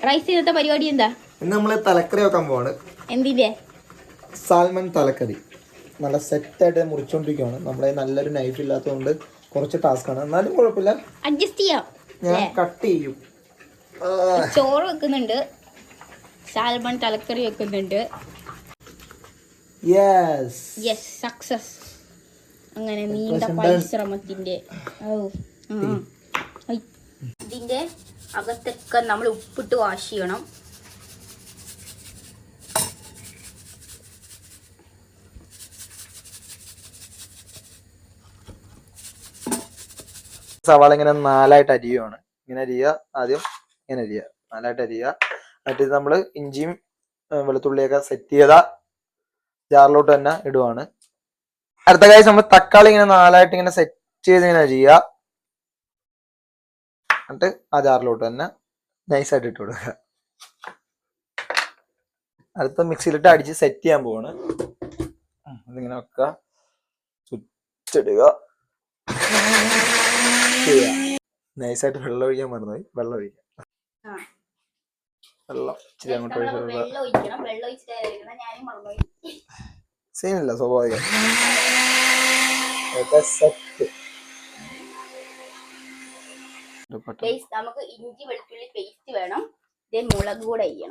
Rice ചെയ്ത പരിപാടി എന്താ? ഇന്ന് നമ്മള് തലക്കറി വെക്കാൻ പോവാണ്. എന്തിന്റെ? സാൽമൺ തലക്കറി. നല്ല സെറ്റായിട്ട് മുറിച്ചോണ്ടിരിക്കുകയാണ്. നമ്മളെ നല്ലൊരു നൈഫ് ഇല്ലാത്തതുകൊണ്ട് കുറച്ച് ടാസ്ക് ആണ്, എന്നാലും കുഴപ്പമില്ല, അഡ്ജസ്റ്റ് ചെയ്യാം. ഞാൻ കട്ട് ചെയ്യും. ചോറ് വെക്കുന്നുണ്ട്, സാൽമൺ തലക്കറി വെക്കുന്നുണ്ട്. Yes, success. അങ്ങനെ നീണ്ട പരിശ്രമത്തിന്റെ ഇതിന്റെ അകത്തൊക്കെ നമ്മൾ ഉപ്പിട്ട് വാഷ് ചെയ്യണം. സവാള ഇങ്ങനെ നാലായിട്ട് അരിയുവാണ്. ഇങ്ങനെ അരിയുക, ആദ്യം ഇങ്ങനെ അരിയുക, നാലായിട്ട് അരിയുക. മറ്റേത് നമ്മള് ഇഞ്ചിയും വെളുത്തുള്ളിയൊക്കെ സെറ്റ് ചെയ്ത ജാറിലോട്ട് തന്നെ ഇടുവാണ്. അടുത്ത കാര്യം നമ്മൾ തക്കാളി ഇങ്ങനെ നാലായിട്ട് ഇങ്ങനെ സെറ്റ് ചെയ്ത് ഇങ്ങനെ അരിയുക, എന്നിട്ട് ആ ജാറിലോട്ട് തന്നെ നൈസായിട്ട് ഇട്ട് കൊടുക്കുക. അടുത്ത മിക്സിയിലിട്ട് അടിച്ച് സെറ്റ് ചെയ്യാൻ പോവാണ്. ഇതിങ്ങനെ വെക്കുക, സ്വിച്ചിടുക, നൈസായിട്ട് വെള്ളം ഒഴിക്കാൻ മറന്നുപോയി. വെള്ളം ഒഴിക്കാം. വെള്ളം ഇച്ചിരി അങ്ങോട്ട് സീനില്ല, സ്വാഭാവികം.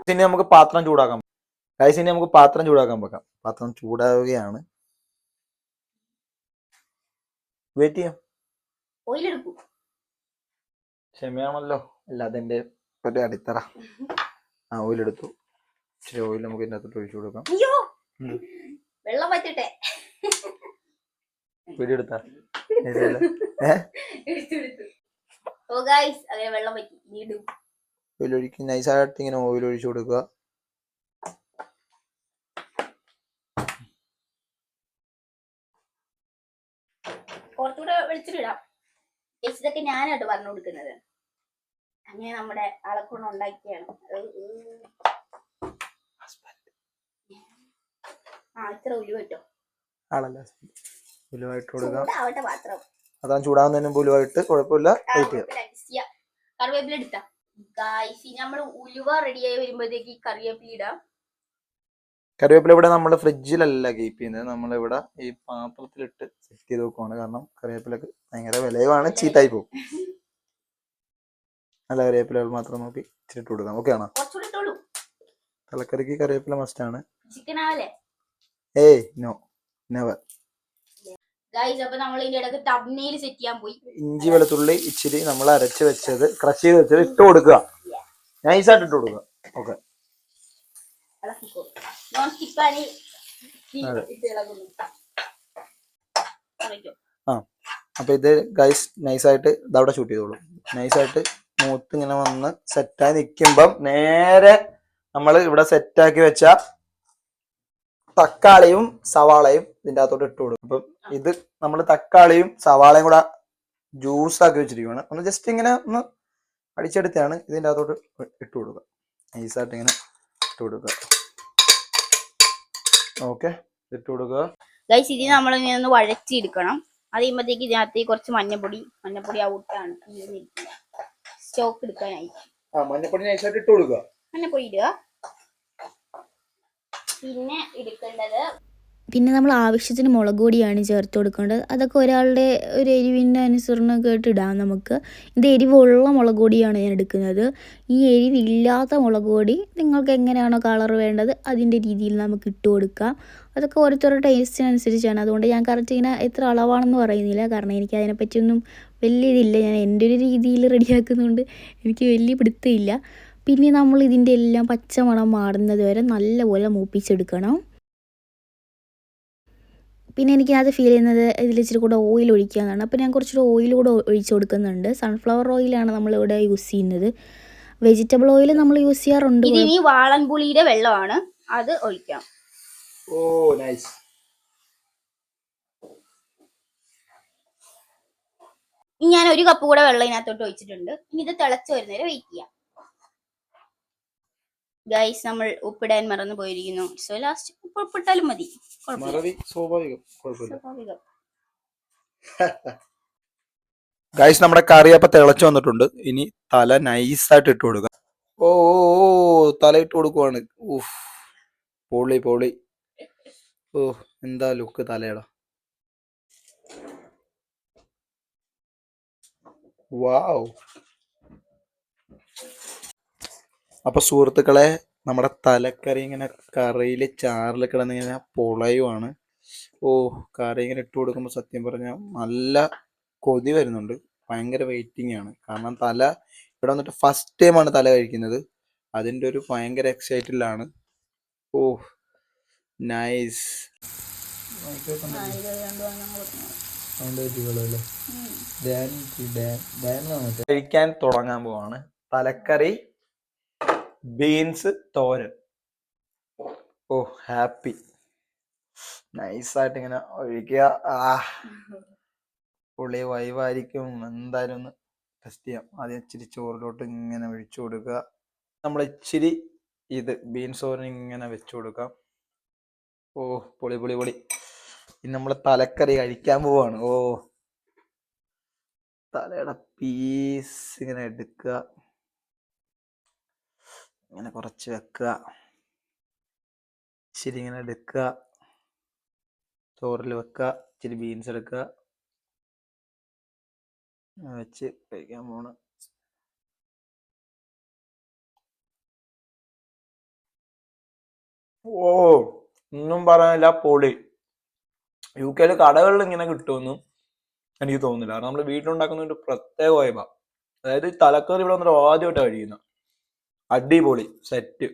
ഇനി നമുക്ക് പാത്രം ചൂടാക്കാം. ഗൈസ്, ഇനി നമുക്ക് പാത്രം ചൂടാക്കാൻ വെക്കാം. പാത്രം ചൂടാവുകയാണ്. വെയിറ്റ് ചെയ്യാം. ക്ഷമയാണല്ലോ അല്ലാതെ എന്റെ ഒരു അടിത്തറ. ഓയിലെടുത്തു. ഇച്ചിരി ഓയിൽ നമുക്ക് ഇതിനകത്തോട്ട് ഒഴിച്ചു കൊടുക്കാം. വെള്ളം പറ്റട്ടെ. പിടിയെടുത്താ ഓയിലൊഴിക്ക്. നൈസായിട്ട് ഇങ്ങനെ ഓയിൽ ഒഴിച്ചു കൊടുക്കുക. കുറച്ചുകൂടെ വെളിച്ചിടാം. ഇതൊക്കെ ഞാനായിട്ട് പറഞ്ഞു കൊടുക്കുന്നത്. അങ്ങനെ നമ്മുടെ ആളെക്കൊണ്ട് ഉണ്ടാക്കിയാണ്. ഇത്ര ഉലുവ ഇട്ടോ. ഉലുവായിട്ട് കൊടുക്കാം. പാത്രം അതാ ചൂടാവുന്നതിന് മുമ്പ് ഉലുവായിട്ട് കുഴപ്പമില്ല. കറിവേപ്പില എടുത്താ നമ്മൾ ഉലുവ റെഡിയായി വരുമ്പോഴത്തേക്ക് കറിവേപ്പില ഇടാം. കറിവേപ്പില ഇവിടെ നമ്മൾ ഫ്രിഡ്ജിലല്ല കീപ്പ് ചെയ്യുന്നത്, നമ്മളിവിടെ ഈ പാത്രത്തിലിട്ട് സെറ്റ് ചെയ്ത് വെക്കുവാണ്. കാരണം കറിവേപ്പിലക്ക് ഭയങ്കര വിലയുമാണ്, ചീത്തായി പോകും. നല്ല കറിവേപ്പിലകൾ മാത്രം നോക്കി ഇച്ചിട്ട് കൊടുക്കാം. ഓക്കെ ആണോ? തലക്കറിക്ക് കറിവേപ്പില മസ്റ്റ് ആണ്. ഏയ് നോ, നെവർ. ഇഞ്ചി വെളുത്തുള്ളി ഇച്ചിരി നമ്മൾ അരച്ച് വെച്ചത്, ക്രഷ് ചെയ്ത് വെച്ചത് ഇട്ട് കൊടുക്കുക. നൈസായിട്ട് ഇട്ട് കൊടുക്കുക. ഓക്കെ. അപ്പൊ ഇത് ഗൈസ് നൈസായിട്ട് ഇതവിടെ ഷൂട്ട് ചെയ്തോളൂ. നൈസായിട്ട് മൂത്ത് ഇങ്ങനെ വന്ന് സെറ്റായി നിൽക്കുമ്പം നേരെ നമ്മൾ ഇവിടെ സെറ്റാക്കി വെച്ച തക്കാളിയും സവാളയും ഇതിൻ്റെ അകത്തോട്ട് ഇട്ട് കൊടുക്കും. അപ്പം ഇത് നമ്മൾ തക്കാളിയും സവാളയും കൂടെ ജ്യൂസ് ആക്കി വെച്ചിരിക്കുകയാണ്. ഒന്ന് ജസ്റ്റ് ഇങ്ങനെ ഒന്ന് അടിച്ചെടുത്താണ് ഇതിൻ്റെ അകത്തോട്ട് ഇട്ട് കൊടുക്കുക. നൈസായിട്ട് ഇങ്ങനെ ഇട്ട് കൊടുക്കുക. ഓക്കെ, ഇട്ട് കൊടുക്കുക. ഇത് നമ്മളിങ്ങനെ ഒന്ന് വഴച്ചെടുക്കണം. അത് കഴിയുമ്പോഴത്തേക്ക് ഇതിനകത്ത് കുറച്ച് മഞ്ഞപ്പൊടി ഔട്ടാണ് സ്റ്റോക്ക് എടുക്കാനായി. മഞ്ഞപ്പൊടി നൈസായിട്ട് ഇട്ട് കൊടുക്കുക. മഞ്ഞപ്പൊടി ഇടുക. പിന്നെ നമ്മൾ ആവശ്യത്തിന് മുളക് പൊടിയാണ് ചേർത്ത് കൊടുക്കേണ്ടത്. അതൊക്കെ ഒരാളുടെ ഒരു എരിവിൻ്റെ അനുസരണമൊക്കെ ആയിട്ട് ഇടാം നമുക്ക്. ഇത് എരിവുള്ള മുളക് പൊടിയാണ് ഞാൻ എടുക്കുന്നത്. ഈ എരിവില്ലാത്ത മുളക് പൊടി നിങ്ങൾക്ക് എങ്ങനെയാണോ കളർ വേണ്ടത് അതിൻ്റെ രീതിയിൽ നമുക്ക് ഇട്ട് കൊടുക്കാം. അതൊക്കെ ഓരോരുത്തരുടെ ടേസ്റ്റിനനുസരിച്ചാണ്. അതുകൊണ്ട് ഞാൻ കറക്റ്റ് ഇങ്ങനെ എത്ര അളവാണെന്ന് പറയുന്നില്ല, കാരണം എനിക്ക് അതിനെപ്പറ്റിയൊന്നും വലിയ ഇതില്ല. ഞാൻ എൻ്റെ ഒരു രീതിയിൽ റെഡിയാക്കുന്നതുകൊണ്ട് എനിക്ക് വലിയ പിടുത്തമില്ല. പിന്നെ നമ്മൾ ഇതിൻ്റെ എല്ലാം പച്ചമണം മാറുന്നത് വരെ നല്ലപോലെ മൂപ്പിച്ചെടുക്കണം. പിന്നെ എനിക്കത് ഫീൽ ചെയ്യുന്നത് ഇതിൽ ഇച്ചിരി കൂടെ ഓയിൽ ഒഴിക്കാന്നാണ്. അപ്പോൾ ഞാൻ കുറച്ചുകൂടെ ഓയിൽ കൂടെ ഒഴിച്ച് കൊടുക്കുന്നുണ്ട്. സൺഫ്ലവർ ഓയിലാണ് നമ്മളിവിടെ യൂസ് ചെയ്യുന്നത്. വെജിറ്റബിൾ ഓയിൽ നമ്മൾ യൂസ് ചെയ്യാറുണ്ട്. ഇനി വാളൻപുളിയുടെ വെള്ളമാണ്, അത് ഒഴിക്കാം. ഓ നൈസ്. ഞാൻ 1 കപ്പ് കൂടെ വെള്ളം ഇതിനകത്തോട്ട് ഒഴിച്ചിട്ടുണ്ട്. ഇനി ഇത് തിളച്ച് വരുന്നവരെ വെയിറ്റ് ചെയ്യാം. ഗൈസ്, നമ്മൾ ഉപ്പിടാൻ മറന്നു പോയിരിക്കുന്നു. സോ ലാസ്റ്റ് ഉപ്പിട്ടാലും മതി, സ്വാഭാവികം. ഗൈസ്, നമ്മുടെ കറി അപ്പൊ തിളച്ചു വന്നിട്ടുണ്ട്. ഇനി തല നൈസായിട്ട് ഇട്ട് കൊടുക്കുക. ഓ തല ഇട്ട് കൊടുക്കുവാണ്. ഊഫ്, പൊളി പൊളി. ഓ, എന്താ ലുക്ക് തലയടാ. വാവ്. അപ്പൊ സുഹൃത്തുക്കളെ, നമ്മുടെ തലക്കറി ഇങ്ങനെ കറിയില് ചാറിൽ കിടന്നിങ്ങനെ പൊളയുവാണ്. ഓ, കറി ഇങ്ങനെ ഇട്ട് കൊടുക്കുമ്പോൾ സത്യം പറഞ്ഞാൽ നല്ല കൊതി വരുന്നുണ്ട്. ഭയങ്കര വെയിറ്റിംഗ് ആണ്. കാരണം തല ഇവിടെ വന്നിട്ട് ഫസ്റ്റ് ടൈമാണ് തല കഴിക്കുന്നത്. അതിൻ്റെ ഒരു ഭയങ്കര എക്സൈറ്റഡിലാണ്. ഓ, നൈസ്. കഴിക്കാൻ തുടങ്ങാൻ പോവാണ്. തലക്കറി, ബീൻസ് തോരൻ. ഓ, ഹാപ്പി. നൈസായിട്ട് ഇങ്ങനെ ഒഴിക്കുക. പുളി വൈവായിരിക്കും. എന്തായാലും ഒന്ന് ടെസ്റ്റ് ചെയ്യാം. ആദ്യം ഇച്ചിരി ചോറിലോട്ട് ഇങ്ങനെ ഒഴിച്ചു കൊടുക്കുക. നമ്മൾ ഇച്ചിരി ബീൻസ് തോരൻ ഇങ്ങനെ വെച്ചു കൊടുക്കാം. ഓ, പൊളി പൊളി പൊളി. ഇനി നമ്മൾ തലക്കറി കഴിക്കാൻ പോവാണ്. ഓ, തലയുടെ പീസ് ഇങ്ങനെ എടുക്കുക, ഇങ്ങനെ കുറച്ച് വെക്കുക, ഇച്ചിരി ഇങ്ങനെ എടുക്കുക, ചോറിൽ വെക്കുക, ഇച്ചിരി ബീൻസ് എടുക്കുക, വെച്ച് കഴിക്കാൻ പോണ്. ഓ, ഒന്നും പറയാനില്ല, പൊളി. യു കെയില് കടകളിൽ ഇങ്ങനെ കിട്ടുമെന്നും എനിക്ക് തോന്നുന്നില്ല. കാരണം നമ്മൾ വീട്ടിലുണ്ടാക്കുന്ന ഒരു പ്രത്യേക വൈബാ. അതായത് തലക്കറി ഇവിടെ വന്നിട്ട് ആദ്യമായിട്ടാണ് കഴിക്കുന്നത്. അടിപൊളി സെറ്റ്.